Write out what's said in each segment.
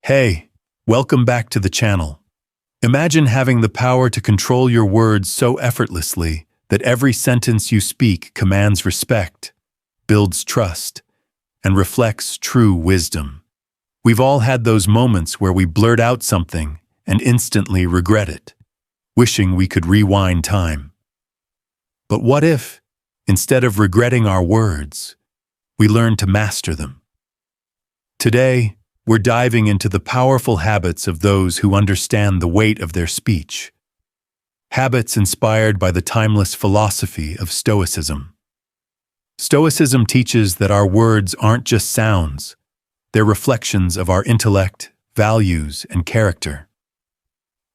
Hey, welcome back to the channel. Imagine having the power to control your words so effortlessly that every sentence you speak commands respect, builds trust, and reflects true wisdom. We've all had those moments where we blurt out something and instantly regret it, wishing we could rewind time. But what if, instead of regretting our words, we learn to master them? Today, we're diving into the powerful habits of those who understand the weight of their speech. Habits inspired by the timeless philosophy of Stoicism. Stoicism teaches that our words aren't just sounds, they're reflections of our intellect, values, and character.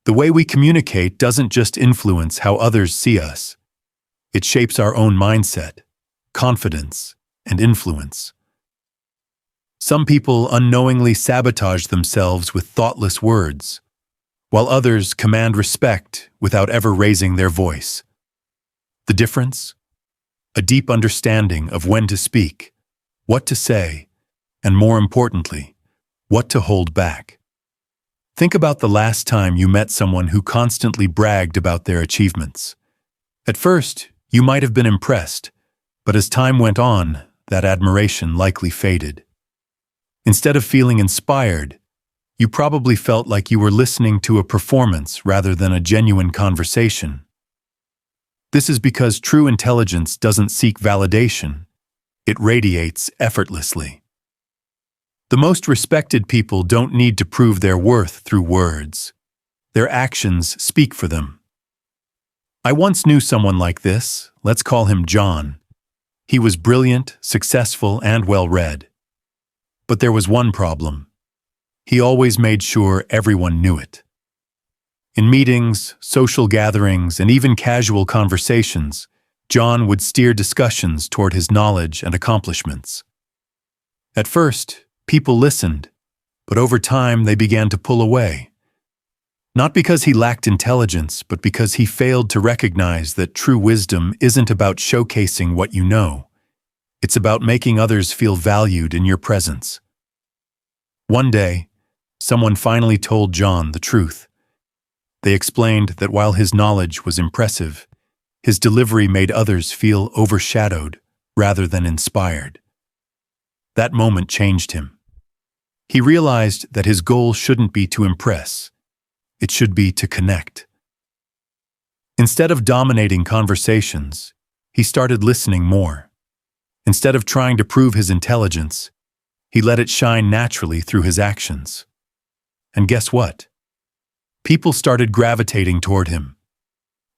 The way we communicate doesn't just influence how others see us. It shapes our own mindset, confidence, and influence. Some people unknowingly sabotage themselves with thoughtless words, while others command respect without ever raising their voice. The difference? A deep understanding of when to speak, what to say, and more importantly, what to hold back. Think about the last time you met someone who constantly bragged about their achievements. At first, you might have been impressed, but as time went on, that admiration likely faded. Instead of feeling inspired, you probably felt like you were listening to a performance rather than a genuine conversation. This is because true intelligence doesn't seek validation, it radiates effortlessly. The most respected people don't need to prove their worth through words. Their actions speak for them. I once knew someone like this, let's call him John. He was brilliant, successful, and well-read. But there was one problem. He always made sure everyone knew it. In meetings, social gatherings, and even casual conversations, John would steer discussions toward his knowledge and accomplishments. At first, people listened, but over time they began to pull away. Not because he lacked intelligence, but because he failed to recognize that true wisdom isn't about showcasing what you know. It's about making others feel valued in your presence. One day, someone finally told John the truth. They explained that while his knowledge was impressive, his delivery made others feel overshadowed rather than inspired. That moment changed him. He realized that his goal shouldn't be to impress. It should be to connect. Instead of dominating conversations, he started listening more. Instead of trying to prove his intelligence, he let it shine naturally through his actions. And guess what? People started gravitating toward him.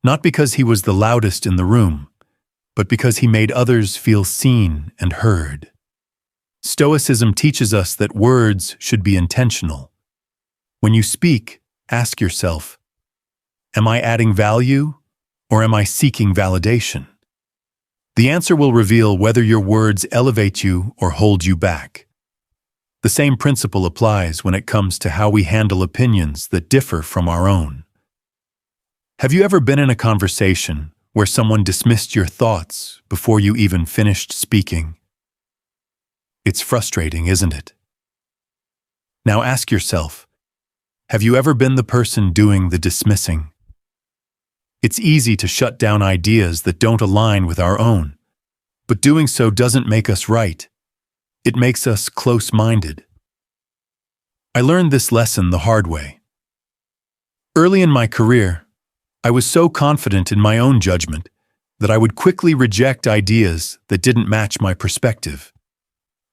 Not because he was the loudest in the room, but because he made others feel seen and heard. Stoicism teaches us that words should be intentional. When you speak, ask yourself, am I adding value or am I seeking validation? The answer will reveal whether your words elevate you or hold you back. The same principle applies when it comes to how we handle opinions that differ from our own. Have you ever been in a conversation where someone dismissed your thoughts before you even finished speaking? It's frustrating, isn't it? Now ask yourself, have you ever been the person doing the dismissing? It's easy to shut down ideas that don't align with our own, but doing so doesn't make us right. It makes us close-minded. I learned this lesson the hard way. Early in my career, I was so confident in my own judgment that I would quickly reject ideas that didn't match my perspective.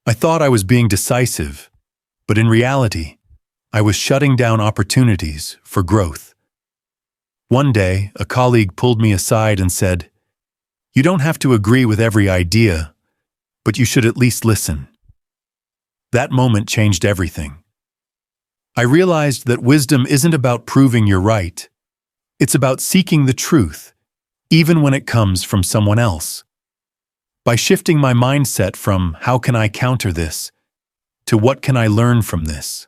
I thought I was being decisive, but in reality, I was shutting down opportunities for growth. One day, a colleague pulled me aside and said, "You don't have to agree with every idea, but you should at least listen." That moment changed everything. I realized that wisdom isn't about proving you're right. It's about seeking the truth, even when it comes from someone else. By shifting my mindset from "how can I counter this" to "what can I learn from this?"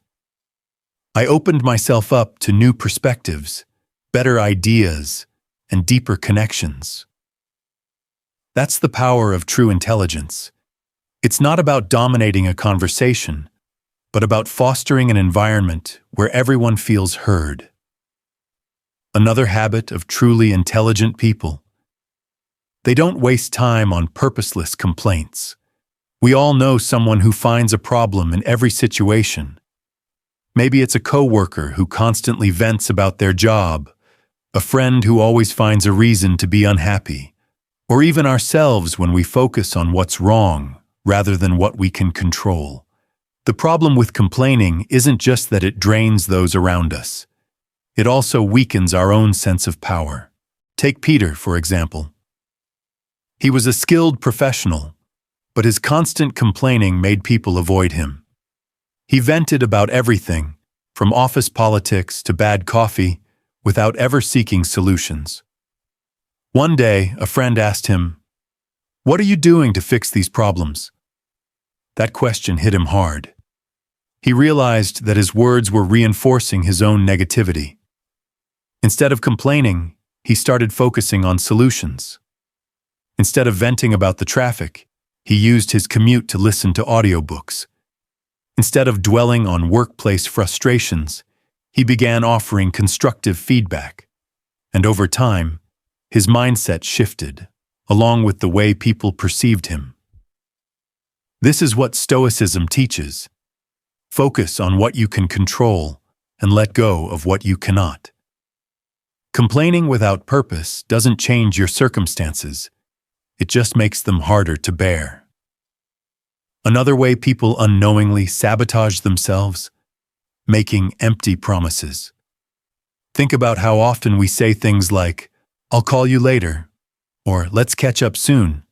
I opened myself up to new perspectives, better ideas, and deeper connections. That's the power of true intelligence. It's not about dominating a conversation, but about fostering an environment where everyone feels heard. Another habit of truly intelligent people: they don't waste time on purposeless complaints. We all know someone who finds a problem in every situation. Maybe it's a coworker who constantly vents about their job, a friend who always finds a reason to be unhappy, or even ourselves when we focus on what's wrong rather than what we can control. The problem with complaining isn't just that it drains those around us. It also weakens our own sense of power. Take Peter, for example. He was a skilled professional, but his constant complaining made people avoid him. He vented about everything, from office politics to bad coffee, without ever seeking solutions. One day, a friend asked him, "What are you doing to fix these problems?" That question hit him hard. He realized that his words were reinforcing his own negativity. Instead of complaining, he started focusing on solutions. Instead of venting about the traffic, he used his commute to listen to audiobooks. Instead of dwelling on workplace frustrations, he began offering constructive feedback. And over time, his mindset shifted, along with the way people perceived him. This is what Stoicism teaches. Focus on what you can control and let go of what you cannot. Complaining without purpose doesn't change your circumstances. It just makes them harder to bear. Another way people unknowingly sabotage themselves: making empty promises. Think about how often we say things like, "I'll call you later," or "let's catch up soon,"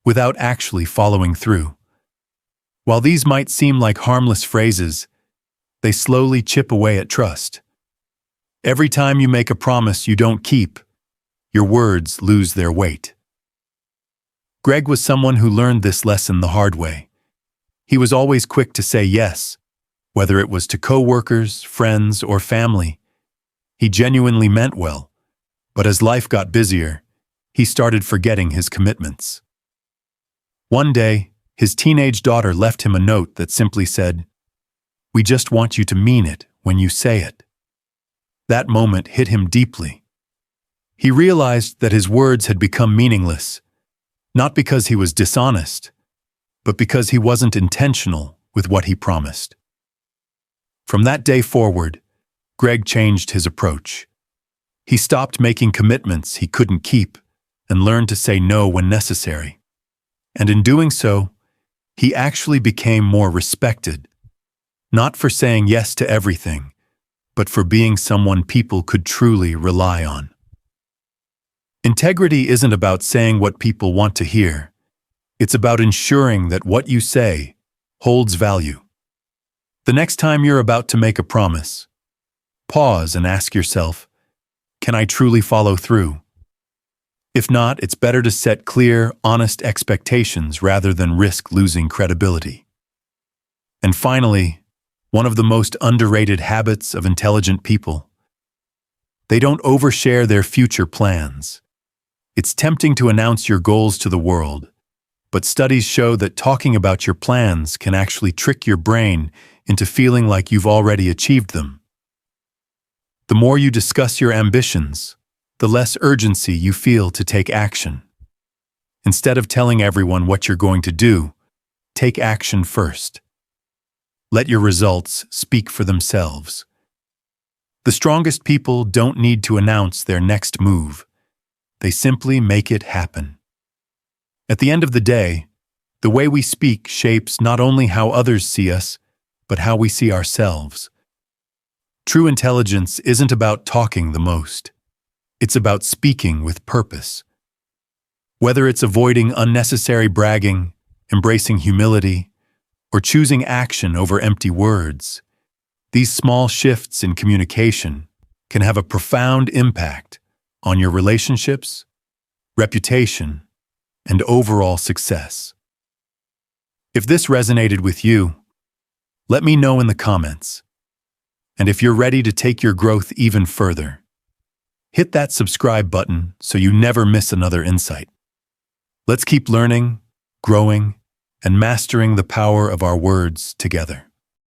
without actually following through. While these might seem like harmless phrases, they slowly chip away at trust. Every time you make a promise you don't keep, your words lose their weight. Greg was someone who learned this lesson the hard way. He was always quick to say yes, whether it was to coworkers, friends, or family. He genuinely meant well, but as life got busier, he started forgetting his commitments. One day, his teenage daughter left him a note that simply said, "We just want you to mean it when you say it." That moment hit him deeply. He realized that his words had become meaningless, not because he was dishonest, but because he wasn't intentional with what he promised. From that day forward, Greg changed his approach. He stopped making commitments he couldn't keep and learned to say no when necessary. And in doing so, he actually became more respected, not for saying yes to everything, but for being someone people could truly rely on. Integrity isn't about saying what people want to hear. It's about ensuring that what you say holds value. The next time you're about to make a promise, pause and ask yourself, can I truly follow through? If not, it's better to set clear, honest expectations rather than risk losing credibility. And finally, one of the most underrated habits of intelligent people: they don't overshare their future plans. It's tempting to announce your goals to the world, but studies show that talking about your plans can actually trick your brain into feeling like you've already achieved them. The more you discuss your ambitions, the less urgency you feel to take action. Instead of telling everyone what you're going to do, take action first. Let your results speak for themselves. The strongest people don't need to announce their next move. They simply make it happen. At the end of the day, the way we speak shapes not only how others see us, but how we see ourselves. True intelligence isn't about talking the most. It's about speaking with purpose. Whether it's avoiding unnecessary bragging, embracing humility, or choosing action over empty words, these small shifts in communication can have a profound impact on your relationships, reputation, and overall success. If this resonated with you, let me know in the comments. And if you're ready to take your growth even further, hit that subscribe button so you never miss another insight. Let's keep learning, growing, and mastering the power of our words together.